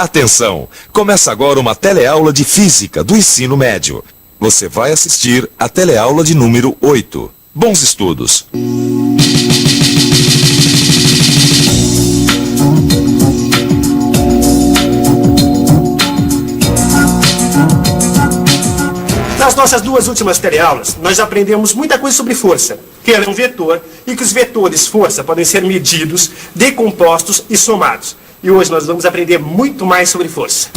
Atenção! Começa agora uma teleaula de Física do ensino médio. Você vai assistir a teleaula de número 8. Bons estudos! Nas nossas duas últimas teleaulas, nós aprendemos muita coisa sobre força, que é um vetor e que os vetores força podem ser medidos, decompostos e somados. E hoje nós vamos aprender muito mais sobre força.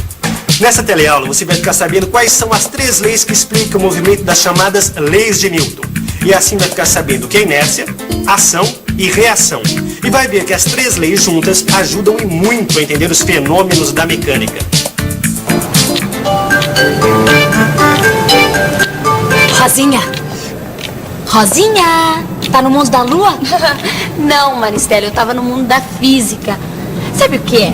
Nessa teleaula você vai ficar sabendo quais são as 3 leis que explicam o movimento das chamadas leis de Newton. E assim vai ficar sabendo o que é inércia, ação e reação. E vai ver que as 3 leis juntas ajudam e muito a entender os fenômenos da mecânica. Rosinha! Rosinha! Tá no mundo da lua? Não, Maristela, eu tava no mundo da física. Sabe o que é?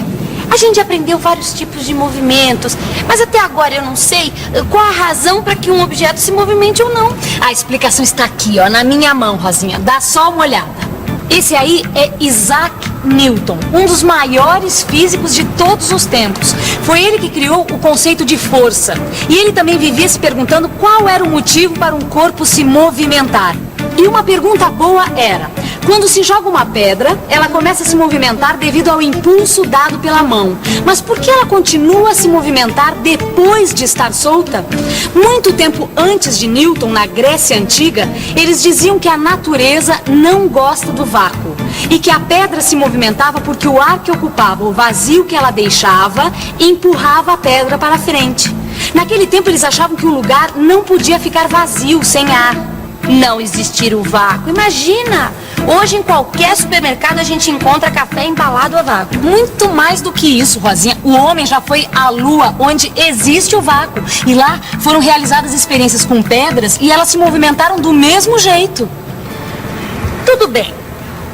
A gente aprendeu vários tipos de movimentos, mas até agora eu não sei qual a razão para que um objeto se movimente ou não. A explicação está aqui, ó, na minha mão, Rosinha. Dá só uma olhada. Esse aí é Isaac Newton, um dos maiores físicos de todos os tempos. Foi ele que criou o conceito de força. E ele também vivia se perguntando qual era o motivo para um corpo se movimentar. E uma pergunta boa era: quando se joga uma pedra, ela começa a se movimentar devido ao impulso dado pela mão. Mas por que ela continua a se movimentar depois de estar solta? Muito tempo antes de Newton, na Grécia Antiga, eles diziam que a natureza não gosta do vácuo e que a pedra se movimentava porque o ar que ocupava o vazio que ela deixava empurrava a pedra para frente. Naquele tempo eles achavam que o lugar não podia ficar vazio, sem ar. Não existir o vácuo. Imagina! Hoje em qualquer supermercado a gente encontra café embalado a vácuo. Muito mais do que isso, Rosinha. O homem já foi à Lua, onde existe o vácuo. E lá foram realizadas experiências com pedras e elas se movimentaram do mesmo jeito. Tudo bem.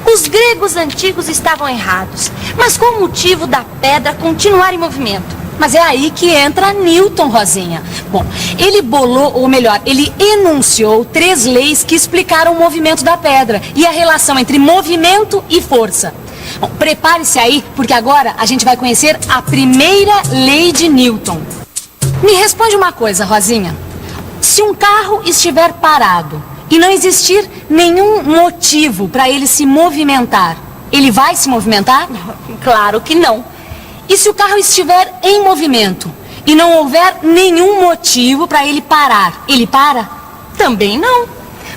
Os gregos antigos estavam errados. Mas qual o motivo da pedra continuar em movimento? Mas é aí que entra Newton, Rosinha. Bom, ele bolou, ou melhor, ele enunciou 3 leis que explicaram o movimento da pedra e a relação entre movimento e força. Bom, prepare-se aí, porque agora a gente vai conhecer a primeira lei de Newton. Me responde uma coisa, Rosinha. Se um carro estiver parado e não existir nenhum motivo para ele se movimentar, ele vai se movimentar? Claro que não. E se o carro estiver em movimento e não houver nenhum motivo para ele parar, ele para? Também não.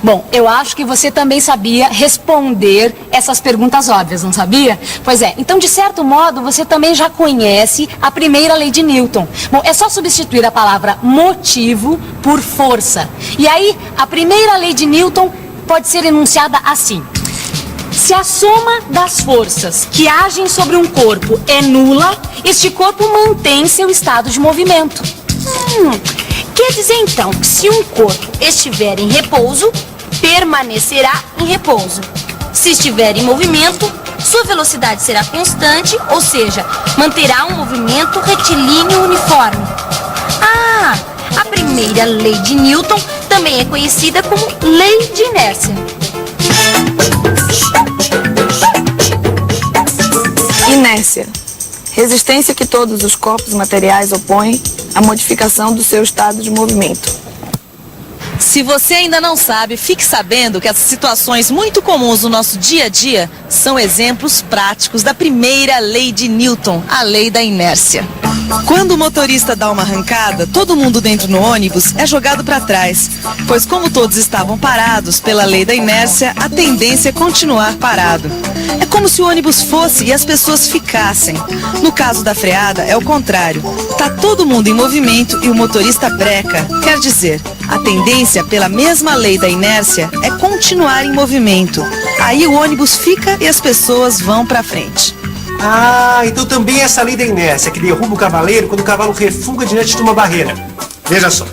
Bom, eu acho que você também sabia responder essas perguntas óbvias, não sabia? Pois é, então de certo modo você também já conhece a primeira lei de Newton. Bom, é só substituir a palavra motivo por força. E aí, a primeira lei de Newton pode ser enunciada assim: se a soma das forças que agem sobre um corpo é nula, este corpo mantém seu estado de movimento. Quer dizer então que se um corpo estiver em repouso, permanecerá em repouso. Se estiver em movimento, sua velocidade será constante, ou seja, manterá um movimento retilíneo uniforme. A primeira lei de Newton também é conhecida como lei de inércia. Inércia. Resistência que todos os corpos materiais opõem à modificação do seu estado de movimento. Se você ainda não sabe, fique sabendo que essas situações muito comuns no nosso dia a dia são exemplos práticos da primeira lei de Newton, a lei da inércia. Quando o motorista dá uma arrancada, todo mundo dentro no ônibus é jogado para trás, pois como todos estavam parados pela lei da inércia, a tendência é continuar parado. É como se o ônibus fosse e as pessoas ficassem. No caso da freada, é o contrário. Tá todo mundo em movimento e o motorista breca. Quer dizer, a tendência, pela mesma lei da inércia, é continuar em movimento. Aí o ônibus fica e as pessoas vão para frente. Então também é essa lei da inércia que derruba o cavaleiro quando o cavalo refuga diante de uma barreira. Veja só.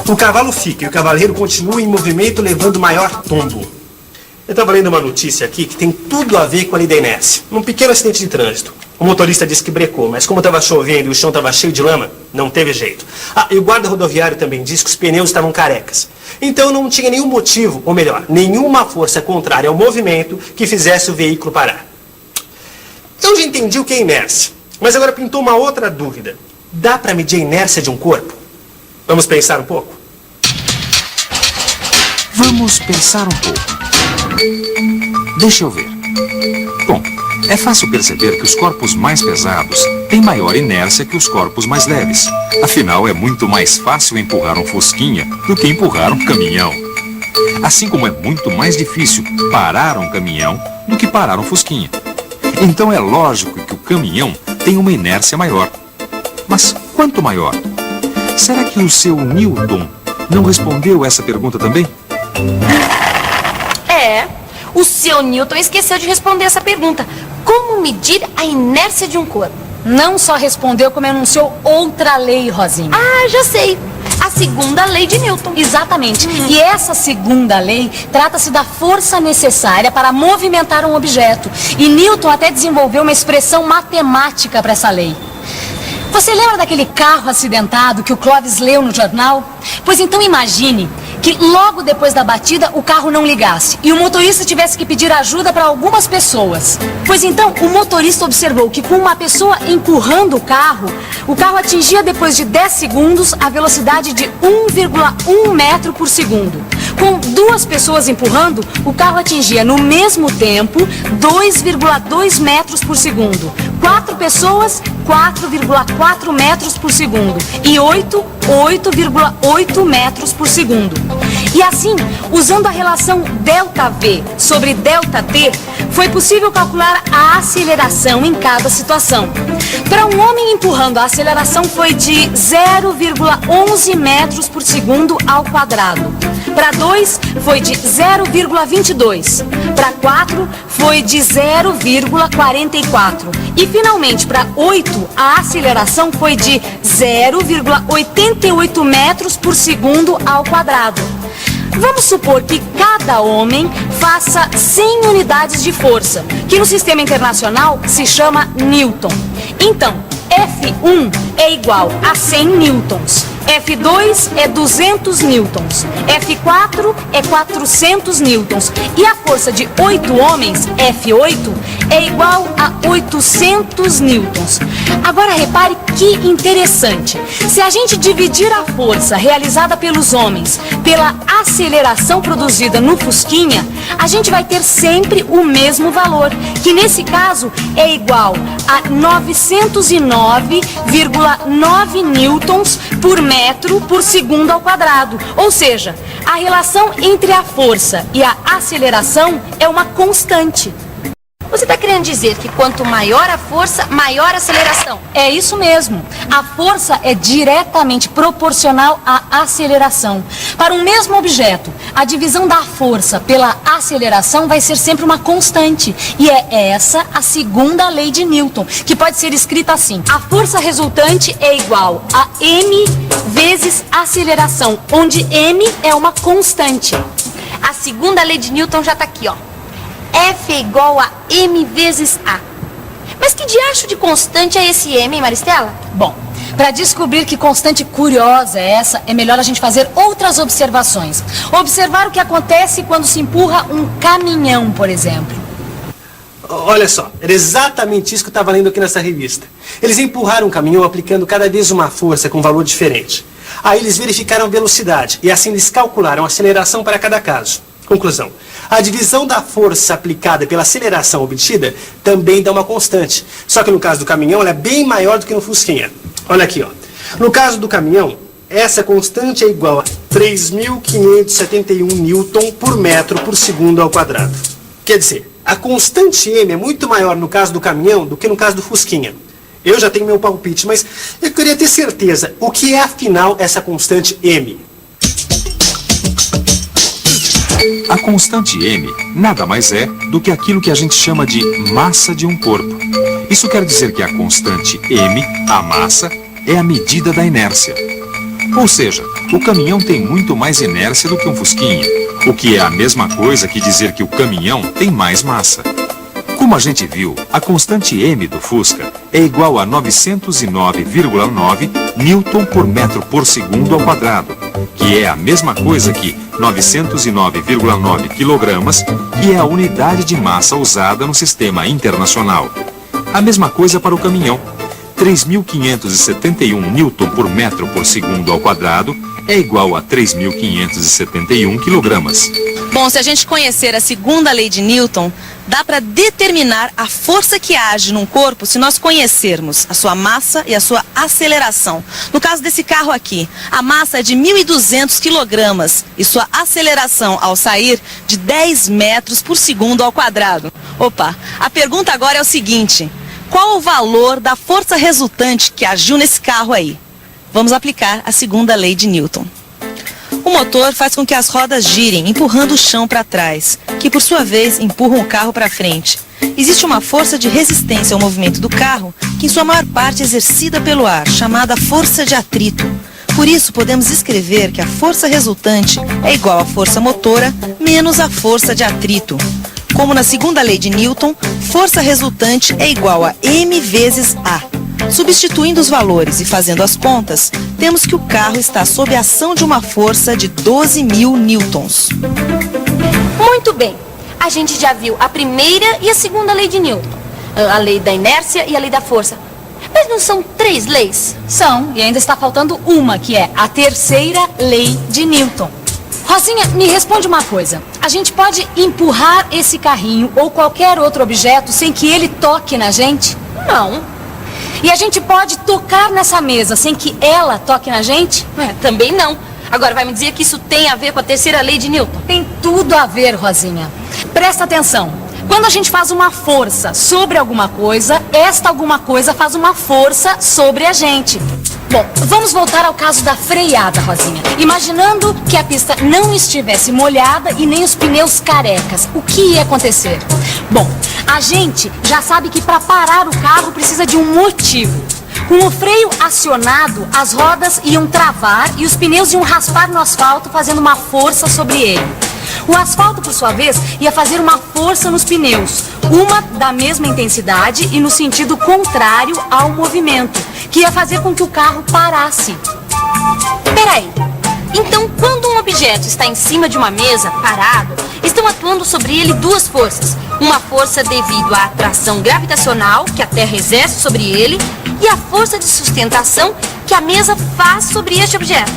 O cavalo fica e o cavaleiro continua em movimento, levando maior tombo. Eu estava lendo uma notícia aqui que tem tudo a ver com a lei da inércia. Num pequeno acidente de trânsito. O motorista disse que brecou, mas como estava chovendo e o chão estava cheio de lama, não teve jeito. E o guarda rodoviário também disse que os pneus estavam carecas. Então não tinha nenhum motivo, ou melhor, nenhuma força contrária ao movimento que fizesse o veículo parar. Eu já entendi o que é inércia. Mas agora pintou uma outra dúvida. Dá para medir a inércia de um corpo? Vamos pensar um pouco? Vamos pensar um pouco. Deixa eu ver. Bom, é fácil perceber que os corpos mais pesados têm maior inércia que os corpos mais leves. Afinal, é muito mais fácil empurrar um fusquinha do que empurrar um caminhão. Assim como é muito mais difícil parar um caminhão do que parar um fusquinha. Então é lógico que o caminhão tem uma inércia maior. Mas quanto maior? Será que o seu Newton não respondeu essa pergunta também? O seu Newton esqueceu de responder essa pergunta. Como medir a inércia de um corpo? Não só respondeu, como enunciou outra lei, Rosinha. Ah, já sei. A segunda lei de Newton. Exatamente. E essa segunda lei trata-se da força necessária para movimentar um objeto. E Newton até desenvolveu uma expressão matemática para essa lei. Você lembra daquele carro acidentado que o Clóvis leu no jornal? Pois então imagine que logo depois da batida o carro não ligasse e o motorista tivesse que pedir ajuda para algumas pessoas. Pois então o motorista observou que com uma pessoa empurrando o carro atingia depois de 10 segundos a velocidade de 1,1 metro por segundo. Com 2 pessoas empurrando, o carro atingia no mesmo tempo 2,2 metros por segundo. 4 pessoas, 4,4 metros por segundo. E 8,8 metros por segundo. E assim, usando a relação ΔV sobre ΔT, foi possível calcular a aceleração em cada situação. Para um homem empurrando, a aceleração foi de 0,11 metros por segundo ao quadrado. Para 2, foi de 0,22. Para 4, foi de 0,44. E finalmente, para 8, a aceleração foi de 0,88 metros por segundo ao quadrado. Vamos supor que cada homem faça 100 unidades de força, que no sistema internacional se chama Newton. Então, F1 é igual a 100 newtons. F2 é 200 newtons, F4 é 400 newtons e a força de 8 homens, F8, é igual a 800 newtons. Agora repare que interessante. Se a gente dividir a força realizada pelos homens pela aceleração produzida no fusquinha, a gente vai ter sempre o mesmo valor, que nesse caso é igual a 909,9 newtons por metro por segundo ao quadrado. Ou seja, a relação entre a força e a aceleração é uma constante. Você está querendo dizer que quanto maior a força, maior a aceleração? É isso mesmo. A força é diretamente proporcional à aceleração. Para um mesmo objeto, a divisão da força pela aceleração vai ser sempre uma constante. E é essa a segunda lei de Newton, que pode ser escrita assim: a força resultante é igual a m vezes aceleração, onde m é uma constante. A segunda lei de Newton já está aqui, ó. F é igual a m vezes a. Mas que diacho de constante é esse m, hein, Maristela? Bom, para descobrir que constante curiosa é essa, é melhor a gente fazer outras observações. Observar o que acontece quando se empurra um caminhão, por exemplo. Olha só, era exatamente isso que eu estava lendo aqui nessa revista. Eles empurraram um caminhão aplicando cada vez uma força com um valor diferente. Aí eles verificaram a velocidade e assim eles calcularam a aceleração para cada caso. Conclusão: a divisão da força aplicada pela aceleração obtida também dá uma constante. Só que no caso do caminhão ela é bem maior do que no fusquinha. Olha aqui, ó. No caso do caminhão, essa constante é igual a 3.571 newton por metro por segundo ao quadrado. Quer dizer, a constante m é muito maior no caso do caminhão do que no caso do fusquinha. Eu já tenho meu palpite, mas eu queria ter certeza. O que é afinal essa constante m? A constante m nada mais é do que aquilo que a gente chama de massa de um corpo. Isso quer dizer que a constante m, a massa, é a medida da inércia. Ou seja, o caminhão tem muito mais inércia do que um fusquinha, o que é a mesma coisa que dizer que o caminhão tem mais massa. Como a gente viu, a constante m do Fusca é igual a 909,9 newton por metro por segundo ao quadrado, que é a mesma coisa que 909,9 quilogramas, que é a unidade de massa usada no sistema internacional. A mesma coisa para o caminhão. 3.571 Newton por metro por segundo ao quadrado é igual a 3.571 quilogramas. Bom, se a gente conhecer a segunda lei de Newton, dá para determinar a força que age num corpo se nós conhecermos a sua massa e a sua aceleração. No caso desse carro aqui, a massa é de 1.200 quilogramas e sua aceleração ao sair de 10 metros por segundo ao quadrado. Opa, a pergunta agora é o seguinte: qual o valor da força resultante que agiu nesse carro aí? Vamos aplicar a segunda lei de Newton. O motor faz com que as rodas girem, empurrando o chão para trás, que por sua vez empurram o carro para frente. Existe uma força de resistência ao movimento do carro, que em sua maior parte é exercida pelo ar, chamada força de atrito. Por isso, podemos escrever que a força resultante é igual à força motora menos a força de atrito. Como na segunda lei de Newton, força resultante é igual a m vezes A. Substituindo os valores e fazendo as contas, temos que o carro está sob a ação de uma força de 12.000 newtons. Muito bem. A gente já viu a primeira e a segunda lei de Newton. A lei da inércia e a lei da força. Mas não são 3 leis? São, e ainda está faltando uma, que é a terceira lei de Newton. Rosinha, me responde uma coisa. A gente pode empurrar esse carrinho ou qualquer outro objeto sem que ele toque na gente? Não. E a gente pode tocar nessa mesa sem que ela toque na gente? Também não. Agora vai me dizer que isso tem a ver com a terceira lei de Newton? Tem tudo a ver, Rosinha. Presta atenção. Quando a gente faz uma força sobre alguma coisa, esta alguma coisa faz uma força sobre a gente. Bom, vamos voltar ao caso da freada, Rosinha. Imaginando que a pista não estivesse molhada e nem os pneus carecas, o que ia acontecer? Bom, a gente já sabe que para parar o carro precisa de um motivo. Com o freio acionado, as rodas iam travar e os pneus iam raspar no asfalto, fazendo uma força sobre ele. O asfalto, por sua vez, ia fazer uma força nos pneus, uma da mesma intensidade e no sentido contrário ao movimento, que ia fazer com que o carro parasse. Peraí. Então, quando um objeto está em cima de uma mesa, parado, estão atuando sobre ele 2 forças. Uma força devido à atração gravitacional que a Terra exerce sobre ele e a força de sustentação que a mesa faz sobre este objeto.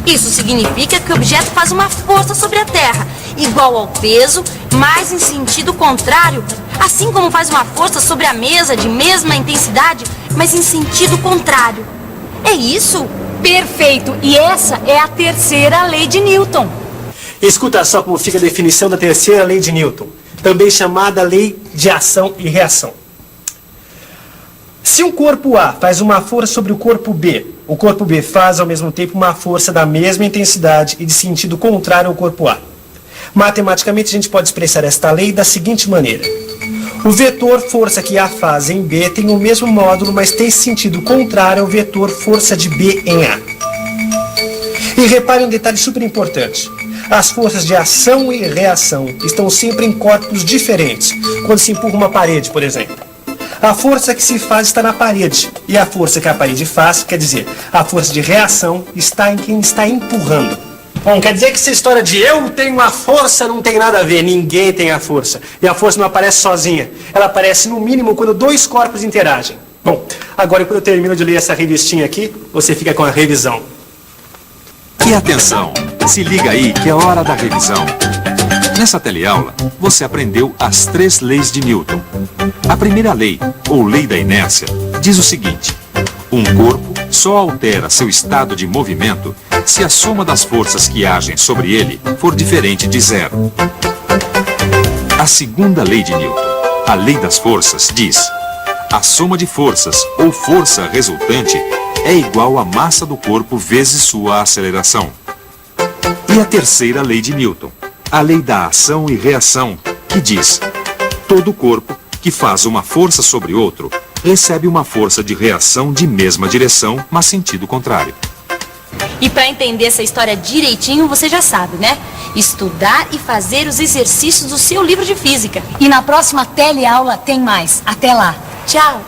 Isso significa que o objeto faz uma força sobre a Terra, igual ao peso, mas em sentido contrário, assim como faz uma força sobre a mesa de mesma intensidade, mas em sentido contrário. É isso? Perfeito! E essa é a terceira lei de Newton. Escuta só como fica a definição da terceira lei de Newton, também chamada lei de ação e reação. Se um corpo A faz uma força sobre o corpo B faz ao mesmo tempo uma força da mesma intensidade e de sentido contrário ao corpo A. Matematicamente, a gente pode expressar esta lei da seguinte maneira. O vetor força que A faz em B tem o mesmo módulo, mas tem sentido contrário ao vetor força de B em A. E repare um detalhe super importante. As forças de ação e reação estão sempre em corpos diferentes, quando se empurra uma parede, por exemplo. A força que se faz está na parede, e a força que a parede faz, quer dizer, a força de reação está em quem está empurrando. Bom, quer dizer que essa história de eu tenho a força não tem nada a ver, ninguém tem a força. E a força não aparece sozinha, ela aparece no mínimo quando 2 corpos interagem. Bom, agora quando eu termino de ler essa revistinha aqui, você fica com a revisão. E atenção, se liga aí que é hora da revisão. Nessa teleaula, você aprendeu as 3 leis de Newton. A primeira lei, ou lei da inércia, diz o seguinte: um corpo só altera seu estado de movimento se a soma das forças que agem sobre ele for diferente de 0. A segunda lei de Newton, a lei das forças, diz: a soma de forças, ou força resultante, é igual à massa do corpo vezes sua aceleração. E a terceira lei de Newton, a lei da ação e reação, que diz: todo corpo que faz uma força sobre outro recebe uma força de reação de mesma direção, mas sentido contrário. E para entender essa história direitinho, você já sabe, né? Estudar e fazer os exercícios do seu livro de física. E na próxima teleaula tem mais. Até lá. Tchau!